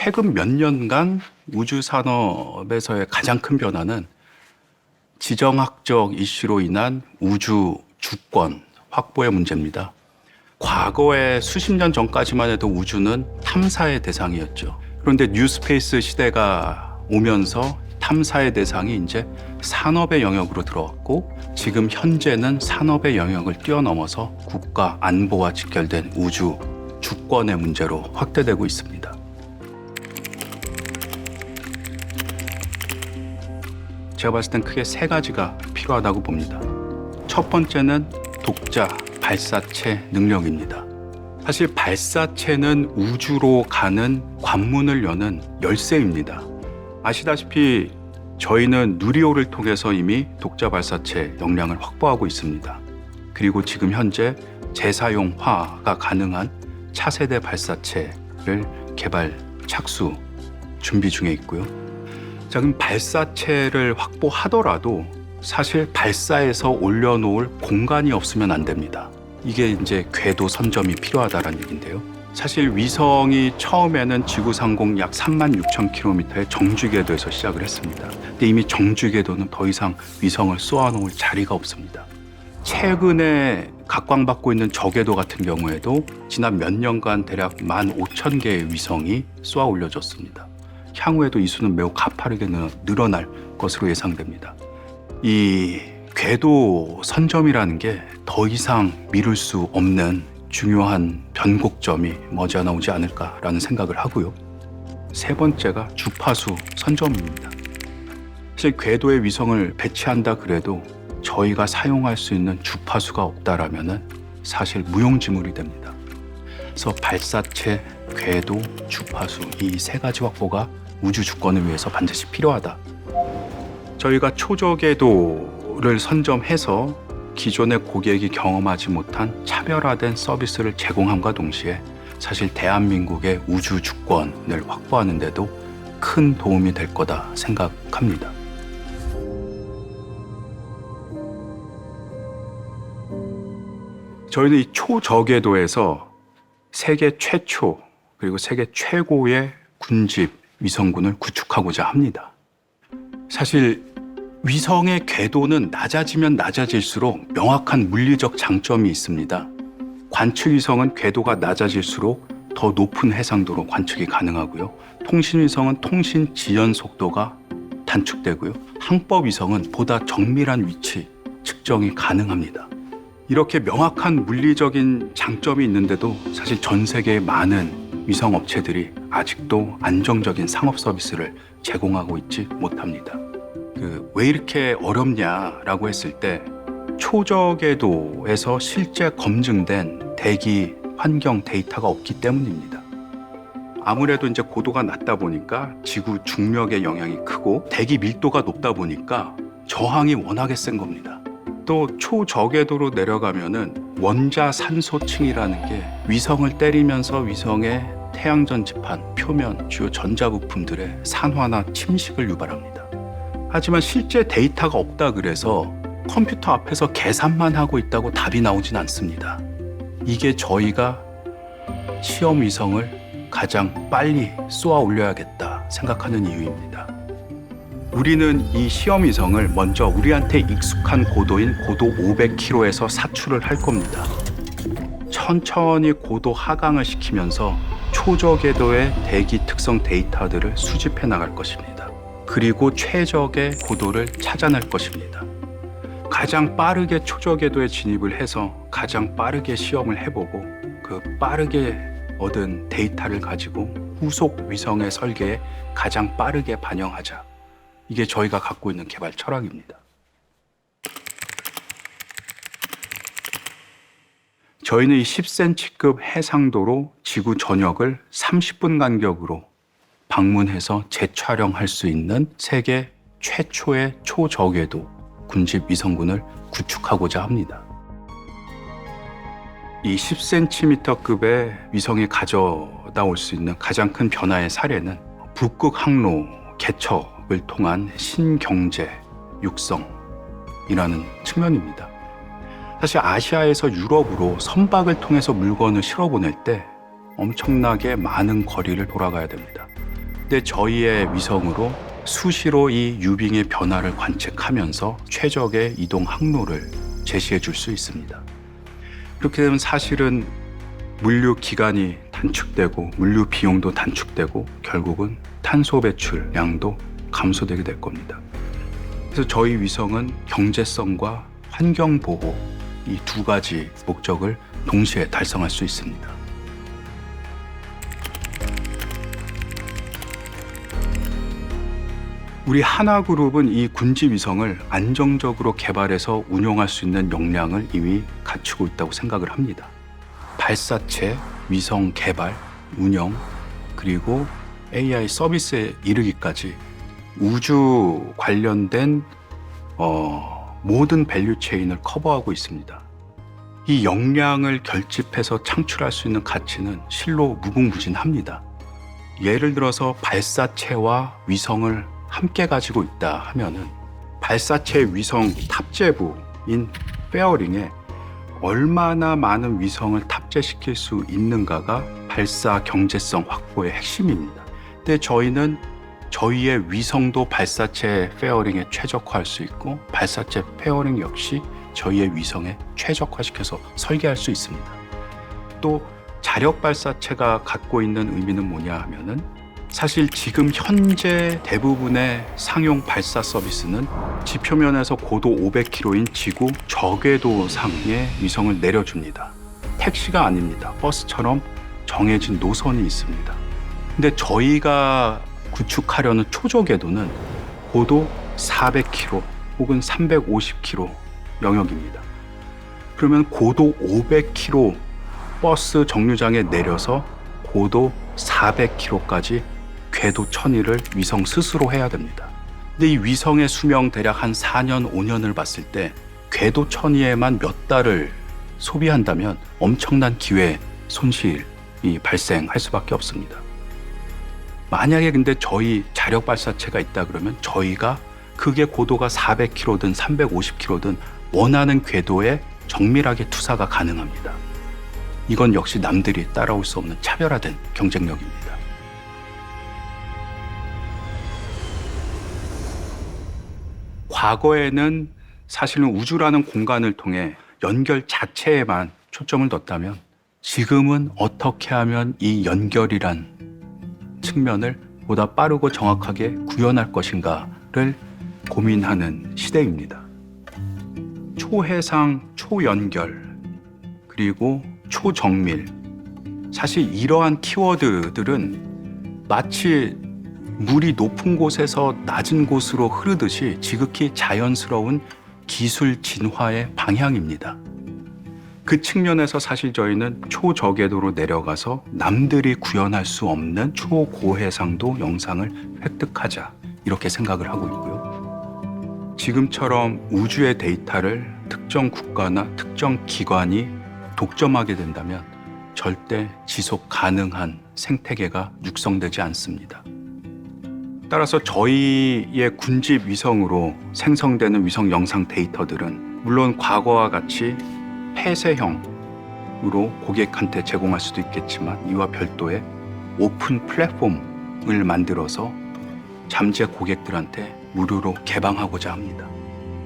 최근 몇 년간 우주 산업에서의 가장 큰 변화는 지정학적 이슈로 인한 우주 주권 확보의 문제입니다. 과거에 수십 년 전까지만 해도 우주는 탐사의 대상이었죠. 그런데 뉴스페이스 시대가 오면서 탐사의 대상이 이제 산업의 영역으로 들어왔고, 지금 현재는 산업의 영역을 뛰어넘어서 국가 안보와 직결된 우주 주권의 문제로 확대되고 있습니다. 제가 봤을 땐 크게 세 가지가 필요하다고 봅니다. 첫 번째는 독자 발사체 능력입니다. 사실 발사체는 우주로 가는 관문을 여는 열쇠입니다. 아시다시피 저희는 누리호를 통해서 이미 독자 발사체 역량을 확보하고 있습니다. 그리고 지금 현재 재사용화가 가능한 차세대 발사체를 개발, 착수, 준비 중에 있고요. 자, 그럼 발사체를 확보하더라도 사실 발사해서 올려놓을 공간이 없으면 안 됩니다. 이게 이제 궤도 선점이 필요하다는 얘기인데요. 사실 위성이 처음에는 지구 상공 약 36,000km의 정주 궤도에서 시작을 했습니다. 근데 이미 정주 궤도는 더 이상 위성을 쏘아놓을 자리가 없습니다. 최근에 각광받고 있는 저궤도 같은 경우에도 지난 몇 년간 대략 15,000개의 위성이 쏘아 올려졌습니다. 향후에도 이 수는 매우 가파르게 늘어날 것으로 예상됩니다. 이 궤도 선점이라는 게 더 이상 미룰 수 없는 중요한 변곡점이 머지않아 오지 않을까라는 생각을 하고요. 세 번째가 주파수 선점입니다. 사실 궤도에 위성을 배치한다 그래도 저희가 사용할 수 있는 주파수가 없다라면은 사실 무용지물이 됩니다. 그래서 발사체, 궤도, 주파수 이 세 가지 확보가 우주 주권을 위해서 반드시 필요하다. 저희가 초저궤도를 선점해서 기존의 고객이 경험하지 못한 차별화된 서비스를 제공함과 동시에 사실 대한민국의 우주 주권을 확보하는 데도 큰 도움이 될 거다 생각합니다. 저희는 이 초저궤도에서 세계 최초 그리고 세계 최고의 군집 위성군을 구축하고자 합니다. 사실 위성의 궤도는 낮아지면 낮아질수록 명확한 물리적 장점이 있습니다. 관측 위성은 궤도가 낮아질수록 더 높은 해상도로 관측이 가능하고요. 통신 위성은 통신 지연 속도가 단축되고요. 항법 위성은 보다 정밀한 위치 측정이 가능합니다. 이렇게 명확한 물리적인 장점이 있는데도 사실 전 세계의 많은 위성 업체들이 아직도 안정적인 상업 서비스를 제공하고 있지 못합니다. 왜 이렇게 어렵냐라고 했을 때 초저궤도에서 실제 검증된 대기 환경 데이터가 없기 때문입니다. 아무래도 이제 고도가 낮다 보니까 지구 중력의 영향이 크고 대기 밀도가 높다 보니까 저항이 워낙에 센 겁니다. 또 초저궤도로 내려가면은 원자산소층이라는 게 위성을 때리면서 위성의 태양전지판, 표면, 주요 전자부품들의 산화나 침식을 유발합니다. 하지만 실제 데이터가 없다 그래서 컴퓨터 앞에서 계산만 하고 있다고 답이 나오진 않습니다. 이게 저희가 시험 위성을 가장 빨리 쏘아 올려야겠다 생각하는 이유입니다. 우리는 이 시험 위성을 먼저 우리한테 익숙한 고도인 고도 500km에서 사출을 할 겁니다. 천천히 고도 하강을 시키면서 초저궤도의 대기 특성 데이터들을 수집해 나갈 것입니다. 그리고 최적의 고도를 찾아낼 것입니다. 가장 빠르게 초저궤도에 진입을 해서 가장 빠르게 시험을 해보고 그 빠르게 얻은 데이터를 가지고 후속 위성의 설계에 가장 빠르게 반영하자. 이게 저희가 갖고 있는 개발 철학입니다. 저희는 이 10cm급 해상도로 지구 전역을 30분 간격으로 방문해서 재촬영할 수 있는 세계 최초의 초저궤도 군집 위성군을 구축하고자 합니다. 이 10cm급의 위성이 가져다 올 수 있는 가장 큰 변화의 사례는 북극 항로 개척을 통한 신경제 육성이라는 측면입니다. 사실 아시아에서 유럽으로 선박을 통해서 물건을 실어보낼 때 엄청나게 많은 거리를 돌아가야 됩니다. 근데 저희의 위성으로 수시로 이 유빙의 변화를 관측하면서 최적의 이동 항로를 제시해 줄 수 있습니다. 이렇게 되면 사실은 물류 기간이 단축되고 물류 비용도 단축되고 결국은 탄소 배출량도 감소되게 될 겁니다. 그래서 저희 위성은 경제성과 환경 보호 이 두 가지 목적을 동시에 달성할 수 있습니다. 우리 하나그룹은 이 군지 위성을 안정적으로 개발해서 운용할 수 있는 역량을 이미 갖추고 있다고 생각을 합니다. 발사체, 위성 개발, 운영, 그리고 AI 서비스에 이르기까지 우주 관련된 모든 밸류 체인을 커버하고 있습니다. 이 역량을 결집해서 창출할 수 있는 가치는 실로 무궁무진합니다. 예를 들어서 발사체와 위성을 함께 가지고 있다 하면은 발사체 위성 탑재부인 페어링에 얼마나 많은 위성을 탑재시킬 수 있는가가 발사 경제성 확보의 핵심입니다. 근데 저희는 저희의 위성도 발사체 페어링에 최적화할 수 있고 발사체 페어링 역시 저희의 위성에 최적화시켜서 설계할 수 있습니다. 또 자력 발사체가 갖고 있는 의미는 뭐냐 하면은 사실 지금 현재 대부분의 상용 발사 서비스는 지표면에서 고도 500km인 지구 저궤도상의 위성을 내려줍니다. 택시가 아닙니다. 버스처럼 정해진 노선이 있습니다. 근데 저희가 구축하려는 초저궤도는 고도 400km 혹은 350km 영역입니다. 그러면 고도 500km 버스 정류장에 내려서 고도 400km까지 궤도 천위를 위성 스스로 해야 됩니다. 근데 이 위성의 수명 대략 한 4년, 5년을 봤을 때 궤도 천위에만 몇 달을 소비한다면 엄청난 기회 손실이 발생할 수밖에 없습니다. 만약에 근데 저희 자력 발사체가 있다 그러면 저희가 그게 고도가 400km든 350km든 원하는 궤도에 정밀하게 투사가 가능합니다. 이건 역시 남들이 따라올 수 없는 차별화된 경쟁력입니다. 과거에는 사실은 우주라는 공간을 통해 연결 자체에만 초점을 뒀다면 지금은 어떻게 하면 이 연결이란 측면을 보다 빠르고 정확하게 구현할 것인가를 고민하는 시대입니다. 초해상, 초연결, 그리고 초정밀. 사실 이러한 키워드들은 마치 물이 높은 곳에서 낮은 곳으로 흐르듯이 지극히 자연스러운 기술 진화의 방향입니다. 그 측면에서 사실 저희는 초저궤도로 내려가서 남들이 구현할 수 없는 초고해상도 영상을 획득하자 이렇게 생각을 하고 있고요. 지금처럼 우주의 데이터를 특정 국가나 특정 기관이 독점하게 된다면 절대 지속 가능한 생태계가 육성되지 않습니다. 따라서 저희의 군집 위성으로 생성되는 위성 영상 데이터들은 물론 과거와 같이 폐쇄형으로 고객한테 제공할 수도 있겠지만 이와 별도의 오픈 플랫폼을 만들어서 잠재 고객들한테 무료로 개방하고자 합니다.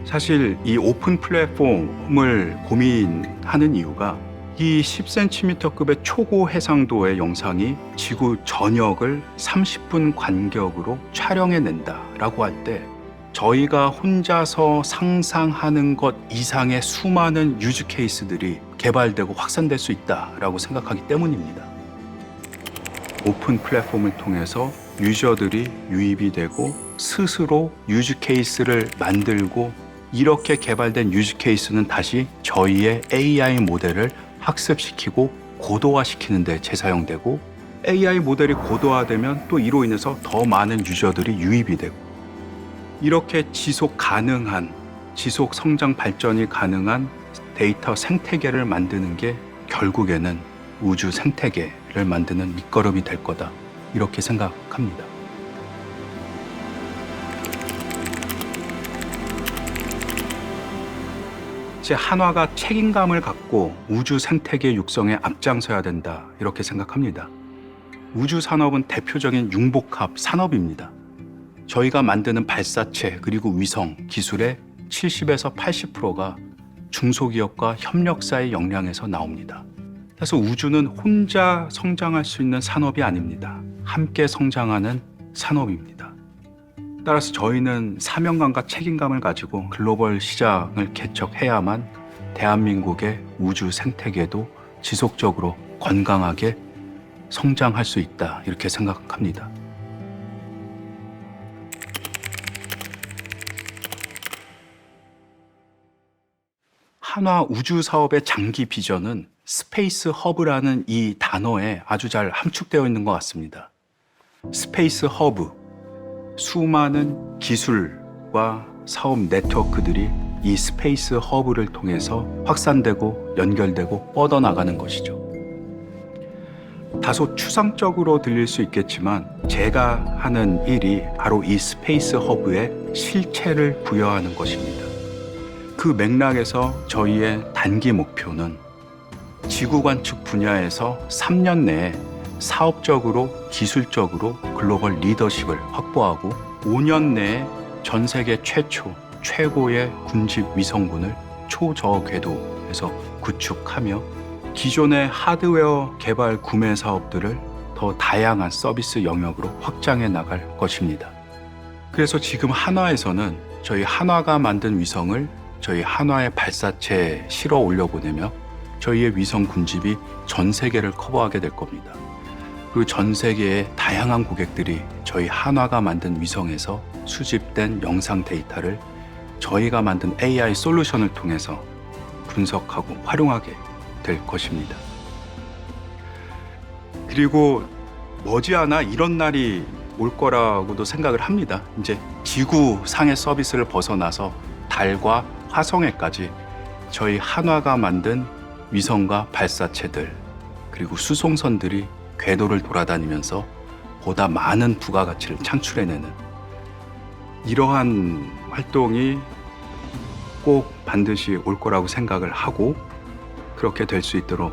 사실 이 오픈 플랫폼을 고민하는 이유가 이 10cm급의 초고 해상도의 영상이 지구 전역을 30분 간격으로 촬영해낸다라고 할 때 저희가 혼자서 상상하는 것 이상의 수많은 유즈 케이스들이 개발되고 확산될 수 있다라고 생각하기 때문입니다. 오픈 플랫폼을 통해서 유저들이 유입이 되고 스스로 유즈 케이스를 만들고 이렇게 개발된 유즈 케이스는 다시 저희의 AI 모델을 학습시키고 고도화시키는 데 재사용되고 AI 모델이 고도화되면 또 이로 인해서 더 많은 유저들이 유입이 되고 이렇게 지속 가능한, 지속 성장 발전이 가능한 데이터 생태계를 만드는 게 결국에는 우주 생태계를 만드는 밑거름이 될 거다. 이렇게 생각합니다. 제 한화가 책임감을 갖고 우주 생태계 육성에 앞장서야 된다. 이렇게 생각합니다. 우주 산업은 대표적인 융복합 산업입니다. 저희가 만드는 발사체 그리고 위성 기술의 70에서 80%가 중소기업과 협력사의 역량에서 나옵니다. 그래서 우주는 혼자 성장할 수 있는 산업이 아닙니다. 함께 성장하는 산업입니다. 따라서 저희는 사명감과 책임감을 가지고 글로벌 시장을 개척해야만 대한민국의 우주 생태계도 지속적으로 건강하게 성장할 수 있다, 이렇게 생각합니다. 한화 우주 사업의 장기 비전은 스페이스 허브라는 이 단어에 아주 잘 함축되어 있는 것 같습니다. 스페이스 허브, 수많은 기술과 사업 네트워크들이 이 스페이스 허브를 통해서 확산되고 연결되고 뻗어나가는 것이죠. 다소 추상적으로 들릴 수 있겠지만 제가 하는 일이 바로 이 스페이스 허브에 실체를 부여하는 것입니다. 그 맥락에서 저희의 단기 목표는 지구 관측 분야에서 3년 내에 사업적으로 기술적으로 글로벌 리더십을 확보하고 5년 내에 전 세계 최고의 군집 위성군을 초저궤도에서 구축하며 기존의 하드웨어 개발 구매 사업들을 더 다양한 서비스 영역으로 확장해 나갈 것입니다. 그래서 지금 한화에서는 저희 한화가 만든 위성을 저희 한화의 발사체에 실어 올려보내며 저희의 위성 군집이 전 세계를 커버하게 될 겁니다. 그리고 전 세계의 다양한 고객들이 저희 한화가 만든 위성에서 수집된 영상 데이터를 저희가 만든 AI 솔루션을 통해서 분석하고 활용하게 될 것입니다. 그리고 머지않아 이런 날이 올 거라고도 생각을 합니다. 이제 지구상의 서비스를 벗어나서 달과 화성에까지 저희 한화가 만든 위성과 발사체들 그리고 수송선들이 궤도를 돌아다니면서 보다 많은 부가가치를 창출해내는 이러한 활동이 꼭 반드시 올 거라고 생각을 하고 그렇게 될 수 있도록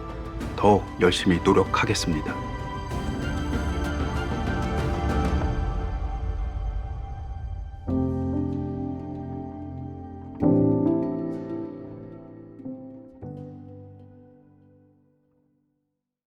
더 열심히 노력하겠습니다.